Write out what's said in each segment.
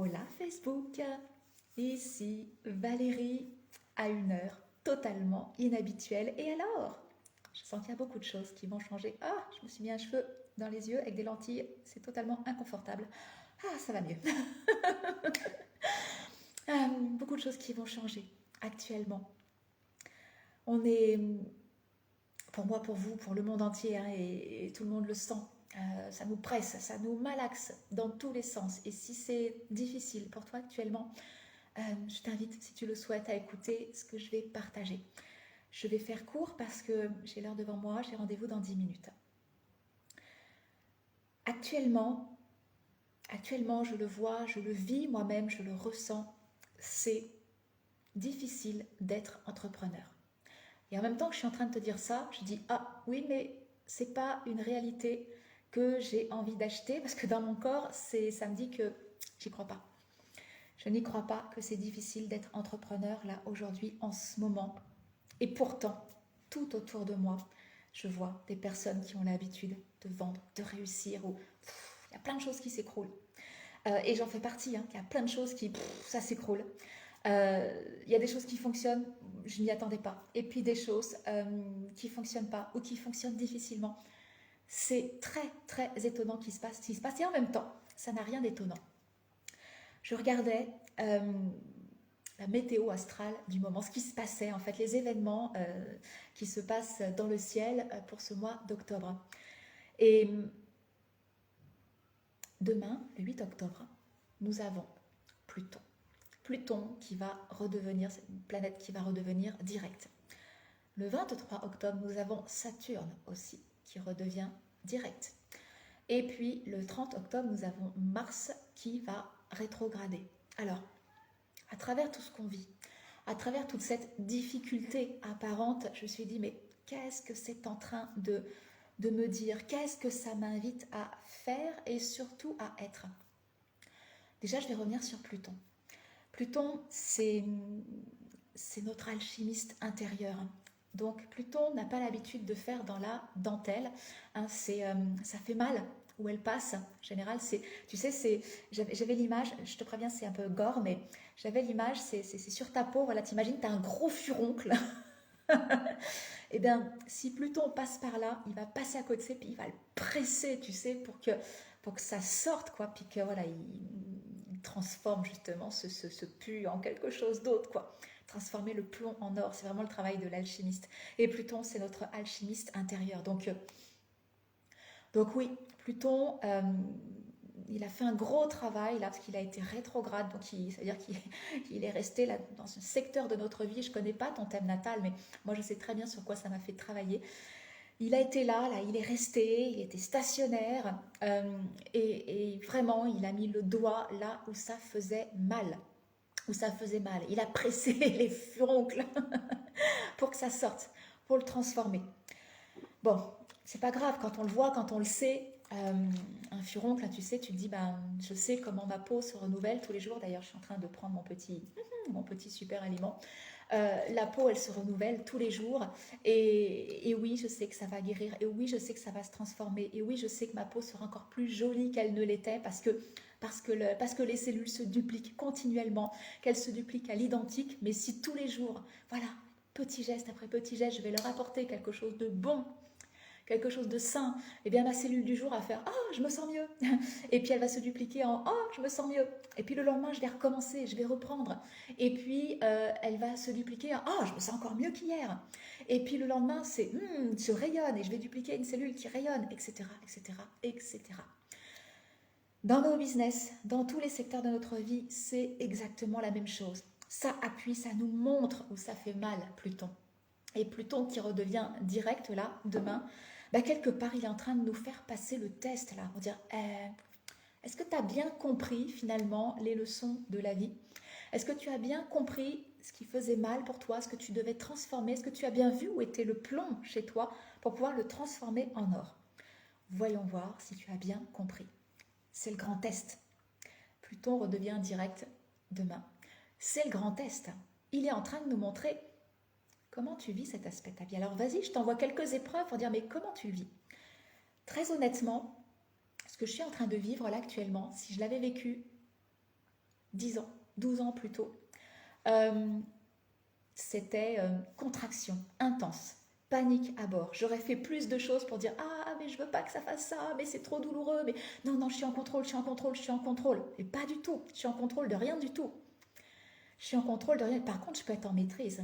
Hola Facebook, ici Valérie à une heure totalement inhabituelle. Et alors? Je sens qu'il y a beaucoup de choses qui vont changer. Ah, je me suis mis un cheveu dans les yeux avec des lentilles, c'est totalement inconfortable. Ah, ça va mieux. Beaucoup de choses qui vont changer actuellement. On est, pour moi, pour vous, pour le monde entier, hein, et tout le monde le sent. Ça nous presse, ça nous malaxe dans tous les sens. Et si c'est difficile pour toi actuellement, je t'invite, si tu le souhaites, à écouter ce que je vais partager. Je vais faire court parce que j'ai l'heure devant moi, j'ai rendez-vous dans 10 minutes. Actuellement, je le vois, je le vis moi-même, je le ressens, c'est difficile d'être entrepreneur. Et en même temps que je suis en train de te dire ça, je dis ah oui, mais c'est pas une réalité que j'ai envie d'acheter parce que dans mon corps, ça me dit que j'y crois pas. Je n'y crois pas que c'est difficile d'être entrepreneur là aujourd'hui en ce moment. Et pourtant, tout autour de moi, je vois des personnes qui ont l'habitude de vendre, de réussir. Il y a plein de choses qui s'écroulent. Et j'en fais partie. Il y a plein de choses qui, ça s'écroule. Il y a des choses qui fonctionnent, je n'y attendais pas. Et puis des choses qui ne fonctionnent pas ou qui fonctionnent difficilement. C'est très, très étonnant ce qui se passe. Et en même temps, ça n'a rien d'étonnant. Je regardais la météo astrale du moment, ce qui se passait en fait, les événements qui se passent dans le ciel pour ce mois d'octobre. Et demain, le 8 octobre, nous avons Pluton. Pluton qui va redevenir, c'est une planète qui va redevenir directe. Le 23 octobre, nous avons Saturne aussi qui redevient direct. Et puis le 30 octobre, nous avons Mars qui va rétrograder. Alors, à travers tout ce qu'on vit, à travers toute cette difficulté apparente, je me suis dit, mais qu'est-ce que c'est en train de me dire? Qu'est-ce que ça m'invite à faire et surtout à être? Déjà, je vais revenir sur Pluton. Pluton, c'est notre alchimiste intérieur. Donc Pluton n'a pas l'habitude de faire dans la dentelle. Ça fait mal où elle passe. En général, tu sais, j'avais l'image, je te préviens, c'est un peu gore, mais j'avais l'image, c'est sur ta peau, voilà, t'imagines, t'as un gros furoncle. Et bien, si Pluton passe par là, il va passer à côté, puis il va le presser, tu sais, pour que ça sorte, quoi, puis que voilà, il transforme justement ce pu en quelque chose d'autre, quoi. Transformer le plomb en or, c'est vraiment le travail de l'alchimiste. Et Pluton, c'est notre alchimiste intérieur. Donc oui, Pluton, il a fait un gros travail là parce qu'il a été rétrograde, donc ça veut dire qu'il est resté là dans ce secteur de notre vie. Je ne connais pas ton thème natal, mais moi je sais très bien sur quoi ça m'a fait travailler. Il a été là, il est resté, il était stationnaire et vraiment il a mis le doigt là où ça faisait mal. Où ça faisait mal. Il a pressé les furoncles pour que ça sorte, pour le transformer. Bon, c'est pas grave, quand on le voit, quand on le sait, un furoncle, là, tu sais, tu te dis, ben, je sais comment ma peau se renouvelle tous les jours. D'ailleurs, je suis en train de prendre mon petit super aliment. La peau, elle se renouvelle tous les jours. Et oui, je sais que ça va guérir. Et oui, je sais que ça va se transformer. Et oui, je sais que ma peau sera encore plus jolie qu'elle ne l'était parce que les cellules se dupliquent continuellement, qu'elles se dupliquent à l'identique. Mais si tous les jours, voilà, petit geste après petit geste, je vais leur apporter quelque chose de bon, quelque chose de sain, et bien ma cellule du jour va faire oh je me sens mieux, et puis elle va se dupliquer en oh je me sens mieux, et puis le lendemain je vais recommencer, je vais reprendre, et puis elle va se dupliquer en oh je me sens encore mieux qu'hier, et puis le lendemain c'est je rayonne et je vais dupliquer une cellule qui rayonne, etc., etc., etc. Dans nos business, dans tous les secteurs de notre vie, c'est exactement la même chose. Ça appuie, ça nous montre où ça fait mal, Pluton. Et Pluton qui redevient direct là, demain, bah, quelque part il est en train de nous faire passer le test là, pour dire est-ce que tu as bien compris finalement les leçons de la vie? Est-ce que tu as bien compris ce qui faisait mal pour toi, ce que tu devais transformer? Est-ce que tu as bien vu où était le plomb chez toi pour pouvoir le transformer en or? Voyons voir si tu as bien compris. C'est le grand test. Pluton redevient direct demain. C'est le grand test. Il est en train de nous montrer comment tu vis cet aspect de ta vie. Alors vas-y, je t'envoie quelques épreuves pour dire mais comment tu le vis? Très honnêtement, ce que je suis en train de vivre là actuellement, si je l'avais vécu 10 ans, 12 ans plus tôt. Euh, C'était contraction intense, panique à bord. J'aurais fait plus de choses pour dire ah mais je veux pas que ça fasse ça, mais c'est trop douloureux, mais non non je suis en contrôle, je suis en contrôle, je suis en contrôle. Et pas du tout, je suis en contrôle de rien du tout. Je suis en contrôle de rien. Par contre je peux être en maîtrise.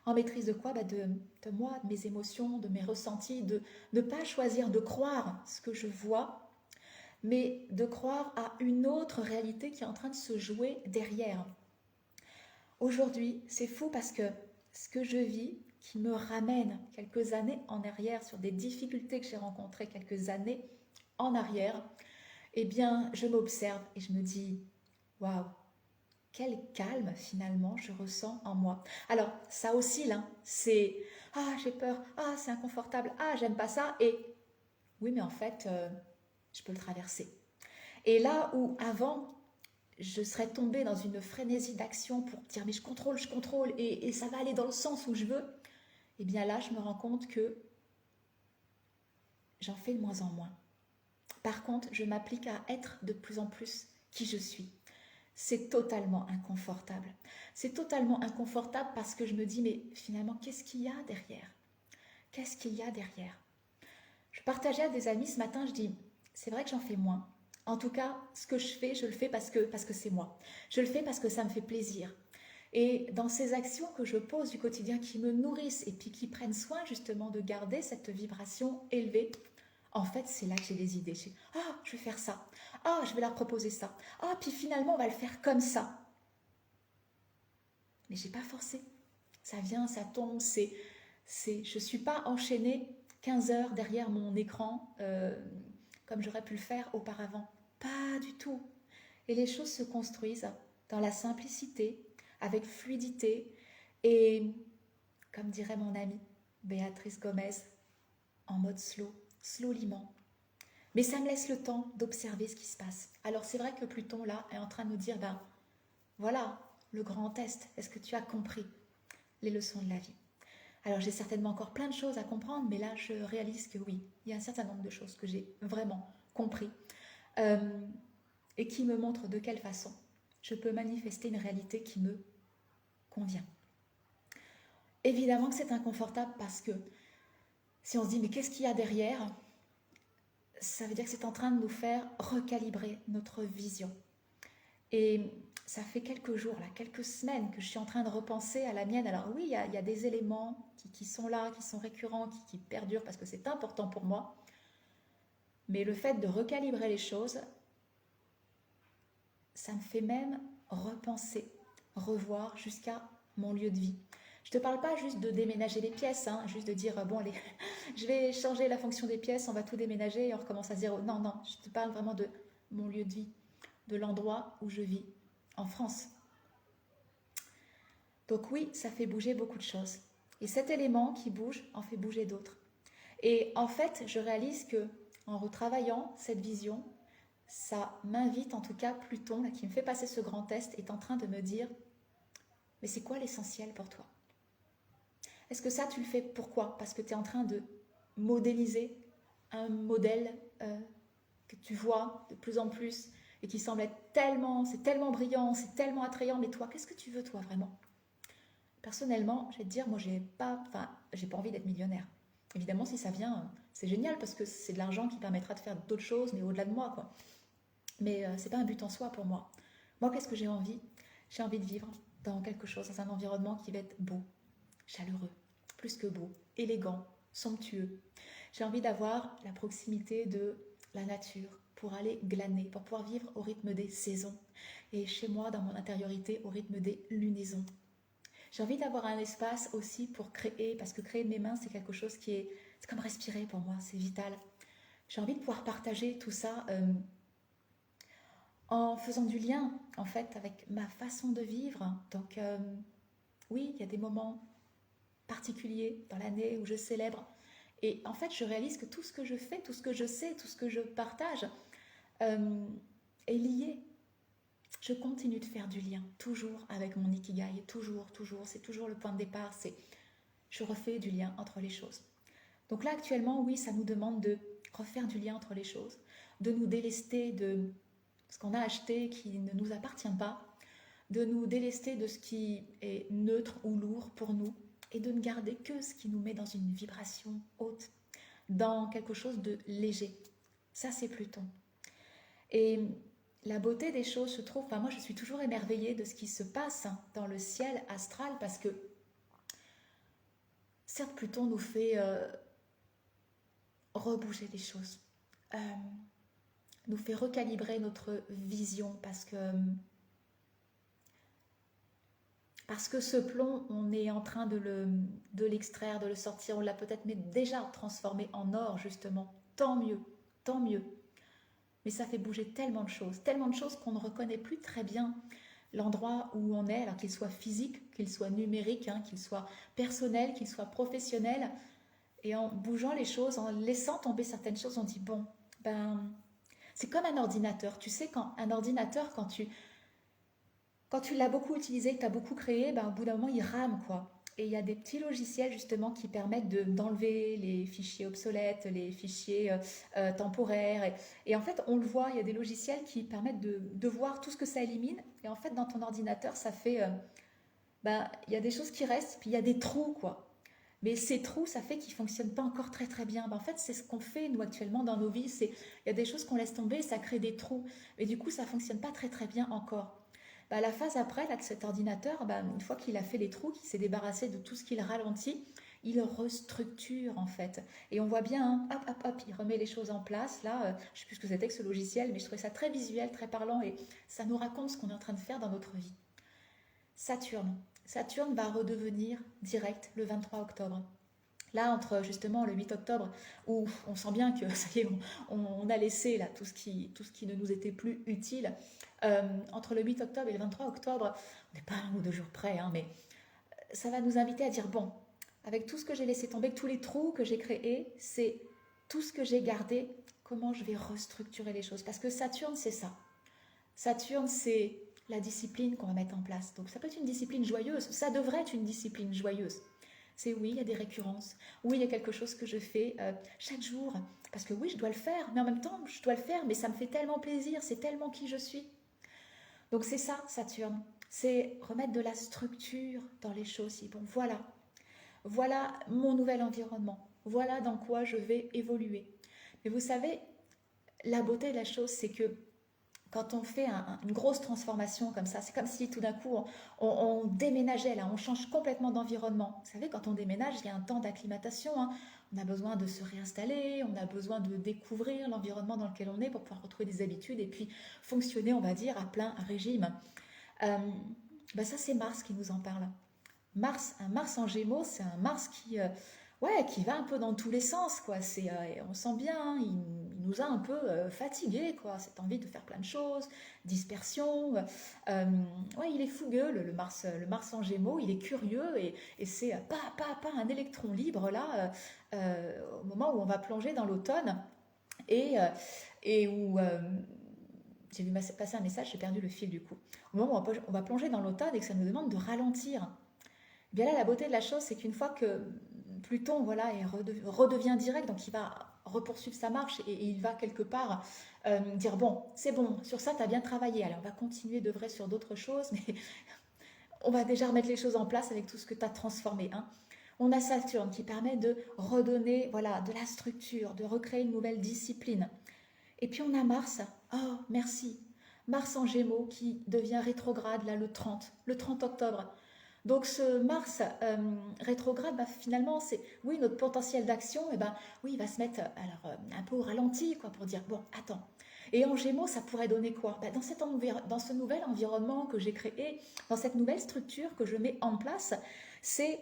En maîtrise de quoi de moi, de mes émotions, de mes ressentis, de ne pas choisir de croire ce que je vois, mais de croire à une autre réalité qui est en train de se jouer derrière. Aujourd'hui, c'est fou parce que ce que je vis, qui me ramène quelques années en arrière sur des difficultés que j'ai rencontrées quelques années en arrière, eh bien, je m'observe et je me dis, waouh, quel calme finalement je ressens en moi. Alors, ça oscille, hein. C'est ah, j'ai peur, ah, c'est inconfortable, ah, j'aime pas ça, et oui, mais en fait, je peux le traverser. Et là où avant, je serais tombée dans une frénésie d'action pour dire mais je contrôle et ça va aller dans le sens où je veux, et bien là je me rends compte que j'en fais de moins en moins. Par contre, je m'applique à être de plus en plus qui je suis. C'est totalement inconfortable. C'est totalement inconfortable parce que je me dis mais finalement qu'est-ce qu'il y a derrière? Qu'est-ce qu'il y a derrière? Je partageais à des amis ce matin, je dis c'est vrai que j'en fais moins. En tout cas, ce que je fais, je le fais parce que c'est moi. Je le fais parce que ça me fait plaisir. Et dans ces actions que je pose du quotidien qui me nourrissent et puis qui prennent soin justement de garder cette vibration élevée, en fait, c'est là que j'ai des idées. Ah, je vais faire ça. Ah, je vais leur proposer ça. Ah, puis finalement, on va le faire comme ça. Mais j'ai pas forcé. Ça vient, ça tombe. Je suis pas enchaînée 15 heures derrière mon écran comme j'aurais pu le faire auparavant. Pas du tout. Et les choses se construisent dans la simplicité, avec fluidité et, comme dirait mon amie Béatrice Gomez, en mode slow, slowlyment. Mais ça me laisse le temps d'observer ce qui se passe. Alors c'est vrai que Pluton là est en train de nous dire, ben voilà, le grand test, est-ce que tu as compris les leçons de la vie? Alors j'ai certainement encore plein de choses à comprendre, mais là je réalise que oui, il y a un certain nombre de choses que j'ai vraiment compris euh, et qui me montrent de quelle façon je peux manifester une réalité qui me convient. Évidemment que c'est inconfortable parce que si on se dit mais qu'est-ce qu'il y a derrière, ça veut dire que c'est en train de nous faire recalibrer notre vision. Et ça fait quelques jours, là, quelques semaines que je suis en train de repenser à la mienne. Alors oui, il y a des éléments qui sont là, qui sont récurrents, qui perdurent parce que c'est important pour moi. Mais le fait de recalibrer les choses, ça me fait même repenser, revoir jusqu'à mon lieu de vie. Je ne te parle pas juste de déménager les pièces, hein, juste de dire, bon allez, je vais changer la fonction des pièces, on va tout déménager et on recommence à zéro. Non, non, je te parle vraiment de mon lieu de vie, de l'endroit où je vis, en France. Donc oui, ça fait bouger beaucoup de choses. Et cet élément qui bouge en fait bouger d'autres. Et en fait, je réalise que en retravaillant cette vision, ça m'invite, en tout cas Pluton, là, qui me fait passer ce grand test, est en train de me dire, mais c'est quoi l'essentiel pour toi? Est-ce que ça, tu le fais pourquoi? Parce que tu es en train de modéliser un modèle que tu vois de plus en plus et qui semble être tellement, c'est tellement brillant, c'est tellement attrayant, mais toi, qu'est-ce que tu veux toi vraiment? Personnellement, je vais te dire, moi, j'ai pas envie d'être millionnaire. Évidemment, si ça vient, c'est génial parce que c'est de l'argent qui permettra de faire d'autres choses, mais au-delà de moi, quoi. Mais c'est pas un but en soi pour moi. Moi, qu'est-ce que j'ai envie? J'ai envie de vivre dans quelque chose, dans un environnement qui va être beau, chaleureux, plus que beau, élégant, somptueux. J'ai envie d'avoir la proximité de la nature pour aller glaner, pour pouvoir vivre au rythme des saisons. Et chez moi, dans mon intériorité, au rythme des lunaisons. J'ai envie d'avoir un espace aussi pour créer, parce que créer de mes mains, c'est quelque chose qui est... C'est comme respirer pour moi, c'est vital. J'ai envie de pouvoir partager tout ça en faisant du lien, en fait, avec ma façon de vivre. Donc, oui, il y a des moments particuliers dans l'année où je célèbre. Et en fait, je réalise que tout ce que je fais, tout ce que je sais, tout ce que je partage euh, est lié. Je continue de faire du lien, toujours avec mon ikigai, toujours, toujours, c'est toujours le point de départ, c'est je refais du lien entre les choses. Donc là, actuellement, oui, ça nous demande de refaire du lien entre les choses, de nous délester de ce qu'on a acheté qui ne nous appartient pas, de nous délester de ce qui est neutre ou lourd pour nous et de ne garder que ce qui nous met dans une vibration haute, dans quelque chose de léger. Ça, c'est Pluton. Et la beauté des choses, je trouve, enfin, moi je suis toujours émerveillée de ce qui se passe dans le ciel astral parce que certes Pluton nous fait rebouger les choses, euh, nous fait recalibrer notre vision parce que ce plomb, on est en train de l'extraire, de le sortir, on l'a peut-être déjà transformé en or justement, tant mieux, tant mieux. Mais ça fait bouger tellement de choses qu'on ne reconnaît plus très bien l'endroit où on est, alors qu'il soit physique, qu'il soit numérique, hein, qu'il soit personnel, qu'il soit professionnel. Et en bougeant les choses, en laissant tomber certaines choses, on dit bon, ben, c'est comme un ordinateur. Tu sais, quand un ordinateur, quand tu l'as beaucoup utilisé, que tu as beaucoup créé, ben, au bout d'un moment, il rame, quoi. Et il y a des petits logiciels justement qui permettent d'enlever les fichiers obsolètes, les fichiers temporaires. Et en fait, on le voit, il y a des logiciels qui permettent de voir tout ce que ça élimine. Et en fait, dans ton ordinateur, ça fait... ben, il y a des choses qui restent, puis il y a des trous, quoi. Mais ces trous, ça fait qu'ils ne fonctionnent pas encore très très bien. Ben, en fait, c'est ce qu'on fait, nous, actuellement, dans nos vies. Il y a des choses qu'on laisse tomber, ça crée des trous. Mais du coup, ça ne fonctionne pas très très bien encore. Bah, la phase après, là, de cet ordinateur, bah, une fois qu'il a fait les trous, qu'il s'est débarrassé de tout ce qu'il ralentit, il restructure en fait. Et on voit bien, hein, hop, hop, hop, il remet les choses en place. Là, je ne sais plus ce que c'était que ce logiciel, mais je trouvais ça très visuel, très parlant, et ça nous raconte ce qu'on est en train de faire dans notre vie. Saturne. Saturne va redevenir direct le 23 octobre. Là, entre justement le 8 octobre, où on sent bien que ça y est, on a laissé là tout ce qui ne nous était plus utile, entre le 8 octobre et le 23 octobre, on n'est pas un ou deux jours près, hein, mais ça va nous inviter à dire, bon, avec tout ce que j'ai laissé tomber, tous les trous que j'ai créés, c'est tout ce que j'ai gardé, comment je vais restructurer les choses. Parce que Saturne, c'est ça. Saturne, c'est la discipline qu'on va mettre en place. Donc ça peut être une discipline joyeuse, ça devrait être une discipline joyeuse. C'est oui, il y a des récurrences, oui, il y a quelque chose que je fais chaque jour, parce que oui, je dois le faire, mais en même temps, je dois le faire, mais ça me fait tellement plaisir, c'est tellement qui je suis. Donc c'est ça, Saturne, c'est remettre de la structure dans les choses. Bon, voilà, voilà mon nouvel environnement, voilà dans quoi je vais évoluer. Mais vous savez, la beauté de la chose, c'est que quand on fait une grosse transformation comme ça, c'est comme si tout d'un coup on déménageait, là, on change complètement d'environnement. Vous savez, quand on déménage, il y a un temps d'acclimatation, hein. On a besoin de se réinstaller, on a besoin de découvrir l'environnement dans lequel on est pour pouvoir retrouver des habitudes et puis fonctionner, on va dire, à plein régime. Euh, Ça, c'est Mars qui nous en parle. Un Mars en Gémeaux, c'est un Mars ouais, qui va un peu dans tous les sens, quoi. On sent bien, hein, il nous a un peu fatigués, quoi. Cette envie de faire plein de choses, dispersion. Ouais, il est fougueux, le Mars en Gémeaux, il est curieux et c'est pas un électron libre là, au moment où on va plonger dans l'automne et, euh, et où j'ai vu passer un message, j'ai perdu le fil du coup. Au moment où on va plonger dans l'automne et que ça nous demande de ralentir. Bien là, la beauté de la chose, c'est qu'une fois que Pluton voilà, redevient direct, donc il va repoursuivre sa marche et il va quelque part dire bon, c'est bon, sur ça tu as bien travaillé, allez, on va continuer d'œuvrer sur d'autres choses, mais on va déjà remettre les choses en place avec tout ce que tu as transformé. Hein. On a Saturne qui permet de redonner voilà, de la structure, de recréer une nouvelle discipline. Et puis on a Mars, oh merci, Mars en Gémeaux qui devient rétrograde là le 30 octobre. Donc ce Mars rétrograde, bah, finalement, c'est oui notre potentiel d'action, et ben oui, il va se mettre un peu au ralenti, quoi, pour dire bon, attends. Et en Gémeaux, ça pourrait donner quoi bah, dans ce nouvel environnement que j'ai créé, dans cette nouvelle structure que je mets en place, c'est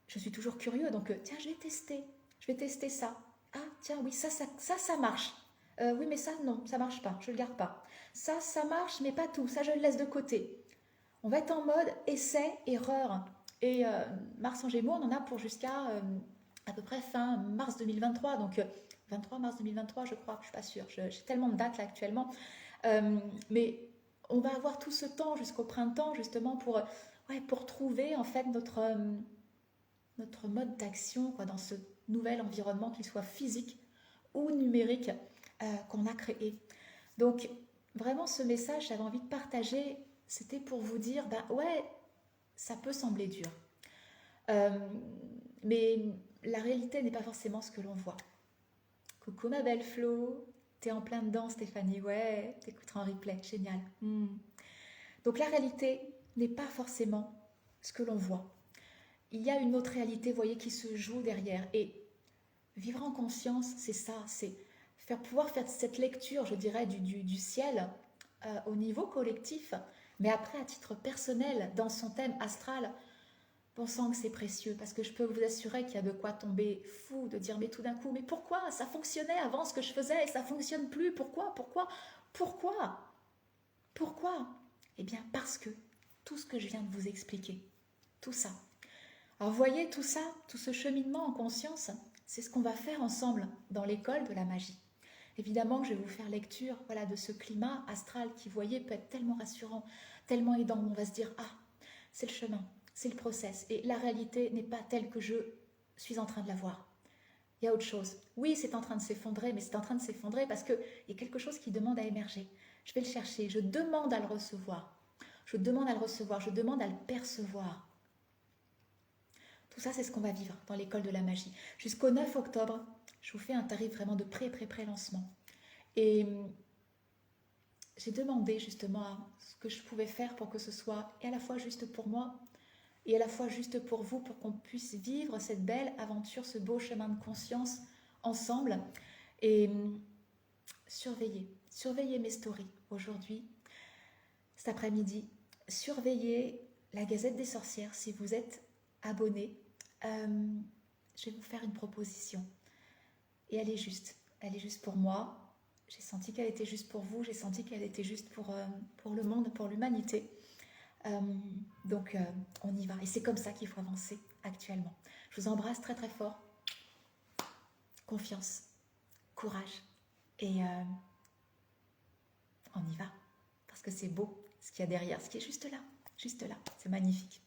je suis toujours curieux, donc tiens, je vais tester ça. Ah tiens, oui, ça marche. Oui, mais ça non, ça marche pas, je le garde pas. Ça marche, mais pas tout, ça je le laisse de côté. On va être en mode essai, erreur. Et Mars en Gémeaux, on en a pour jusqu'à à peu près fin mars 2023. Donc 23 mars 2023, je crois, je ne suis pas sûre. J'ai tellement de dates là actuellement. Mais on va avoir tout ce temps jusqu'au printemps justement pour trouver en fait notre mode d'action dans ce nouvel environnement, qu'il soit physique ou numérique qu'on a créé. Donc vraiment ce message, j'avais envie de partager c'était pour vous dire, ben ouais, ça peut sembler dur. Euh, mais la réalité n'est pas forcément ce que l'on voit. Coucou ma belle Flo, t'es en plein dedans Stéphanie, ouais, t'écouteras en replay, génial. Donc la réalité n'est pas forcément ce que l'on voit. Il y a une autre réalité, vous voyez, qui se joue derrière. Et vivre en conscience, c'est ça, c'est pouvoir faire cette lecture, je dirais, du ciel au niveau collectif, mais après à titre personnel, dans son thème astral, pensant que c'est précieux, parce que je peux vous assurer qu'il y a de quoi tomber fou, de dire mais tout d'un coup, mais pourquoi ça fonctionnait avant ce que je faisais et ça fonctionne plus, pourquoi Eh bien parce que tout ce que je viens de vous expliquer, tout ça. Alors vous voyez tout ça, tout ce cheminement en conscience, c'est ce qu'on va faire ensemble dans l'école de la magie. Évidemment que je vais vous faire lecture voilà, de ce climat astral qui, vous voyez, peut être tellement rassurant, tellement aidant, où on va se dire, ah, c'est le chemin, c'est le process, et la réalité n'est pas telle que je suis en train de la voir. Il y a autre chose. Oui, c'est en train de s'effondrer, mais c'est en train de s'effondrer parce qu'il y a quelque chose qui demande à émerger. Je vais le chercher, je demande à le recevoir. Je demande à le recevoir, je demande à le percevoir. Tout ça, c'est ce qu'on va vivre dans l'école de la magie. Jusqu'au 9 octobre, je vous fais un tarif vraiment de pré-lancement. Et j'ai demandé justement ce que je pouvais faire pour que ce soit à la fois juste pour moi et à la fois juste pour vous, pour qu'on puisse vivre cette belle aventure, ce beau chemin de conscience ensemble. Et surveillez mes stories aujourd'hui, cet après-midi. Surveillez la Gazette des Sorcières si vous êtes abonné. Je vais vous faire une proposition. Et elle est juste pour moi. J'ai senti qu'elle était juste pour vous, j'ai senti qu'elle était juste pour le monde, pour l'humanité. Donc on y va. Et c'est comme ça qu'il faut avancer actuellement. Je vous embrasse très très fort. Confiance, courage. Et on y va. Parce que c'est beau ce qu'il y a derrière, ce qui est juste là. Juste là. C'est magnifique.